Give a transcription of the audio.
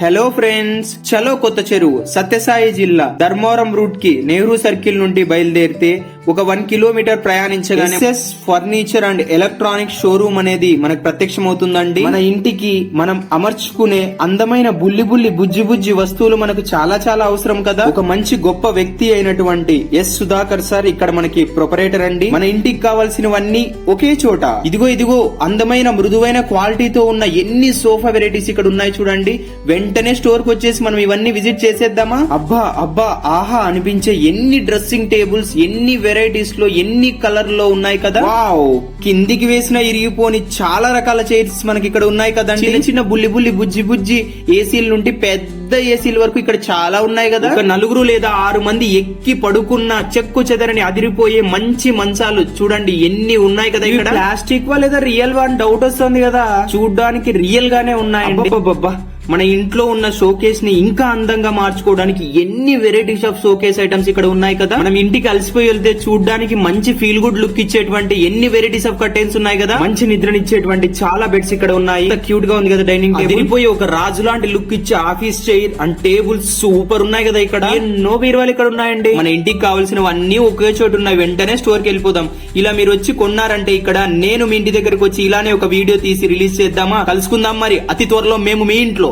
Hello friends, చలో కొత్త చెరువు సత్యసాయి జిల్లా ధర్మవరం రూట్ కి నెహ్రూ సర్కిల్ నుండి బయలుదేరితే ఒక 1 కిలోమీటర్ ప్రయాణించగానే SS furniture and electronic showroom అనేది మనకు ప్రత్యక్షమవుతుందండి. మన ఇంటికి మనం అమర్చుకునే అందమైన బుల్లి బుజ్జి వస్తువులు మనకు చాలా చాలా అవసరం కదా. ఒక మంచి గొప్ప వ్యక్తి అయినటువంటి ఎస్ సుధాకర్ సార్ ఇక్కడ మనకి ప్రొపరేటర్ అండి. మన ఇంటికి కావాల్సినవన్నీ ఒకే చోట ఇదిగో అందమైన మృదువైన క్వాలిటీతో ఉన్న ఎన్ని సోఫా వెరైటీస్ ఇక్కడ ఉన్నాయి చూడండి. వెంటనే స్టోర్ కు వచ్చేసి మనం ఇవన్నీ విజిట్ చేసేద్దామా. అబ్బా ఆహా అనిపించే ఎన్ని డ్రెస్సింగ్ టేబుల్స్, ఎన్ని వెరైటీస్ లో, ఎన్ని కలర్ లో ఉన్నాయి కదా. వావ్, కిందికి వేసిన ఇరిగిపోని చాలా రకాల చైర్స్ మనకి ఇక్కడ ఉన్నాయి కదండి. చిన్న బుల్లి బుజ్జి ఏసీల నుండి పెద్ద ఏసీల వరకు ఇక్కడ చాలా ఉన్నాయి కదా. ఒక 4 లేదా 6 మంది ఎక్కి పడుకున్న చెక్కు చెదరని అదిరిపోయే మంచి మంచాలు చూడండి ఎన్ని ఉన్నాయి కదా. ఇక్కడ ప్లాస్టిక్ వా లేదా రియల్ వా అని డౌట్ వస్తుంది కదా. చూడ్డానికి రియల్ గానే ఉన్నాయండి. మన ఇంట్లో ఉన్న షోకేస్ ని ఇంకా అందంగా మార్చుకోవడానికి ఎన్ని వెరైటీస్ ఆఫ్ షోకేస్ ఐటమ్స్ ఇక్కడ ఉన్నాయి కదా. మనం ఇంటికి అలసిపోయి వెళ్తే చూడడానికి మంచి ఫీల్ గుడ్ లుక్ ఇచ్చేటువంటి ఎన్ని వెరైటీస్ ఆఫ్ కర్టెన్స్ ఉన్నాయి కదా. మంచి నిద్రనిచ్చేటువంటి చాలా బెడ్స్ ఇక్కడ ఉన్నాయి. క్యూట్ గా ఉంది కదా డైనింగ్ టేబుల్. అదిరిపోయి ఒక రాజు లాంటి లుక్ ఇచ్చే office chair and tables super ఉన్నాయి కదా. ఇక్కడ ఎన్నో బీరువాలు ఇక్కడ ఉన్నాయండి. మన ఇంటికి కావాల్సినవన్నీ ఒకే చోటు ఉన్నాయి. వెంటనే స్టోర్ కి వెళ్ళిపోదాం. ఇలా మీరు వచ్చి కొన్నారంటే ఇక్కడ నేను మీ ఇంటి దగ్గరకు వచ్చి ఇలానే ఒక వీడియో తీసి రిలీజ్ చేద్దామా. కలుసుకుందాం మరి అతి త్వరలో మేము మీ ఇంట్లో.